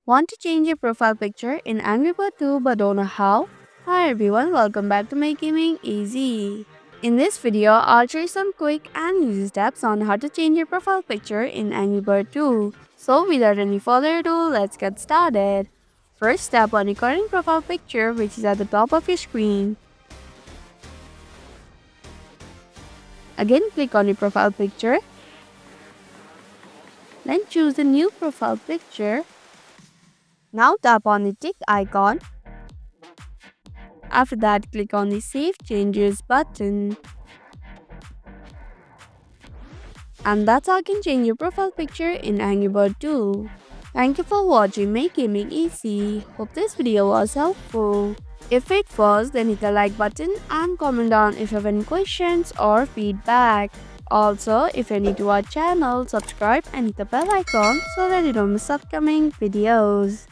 Want to change your profile picture in Angry Bird 2 but don't know how? Hi everyone, welcome back to Make Gaming Easy. In this video, I'll show you some quick and easy steps on how to change your profile picture in Angry Bird 2. So without any further ado, let's get started. First, tap on your current profile picture which is at the top of your screen. Again, click on your profile picture. Then choose the new profile picture. Now tap on the tick icon. After that, click on the Save Changes button. And that's how you can change your profile picture in Angry Bird 2. Thank you for watching Make Gaming Easy. Hope this video was helpful. If it was, then hit the like button and comment down if you have any questions or feedback. Also, if you're new to our channel, subscribe and hit the bell icon so that you don't miss upcoming videos.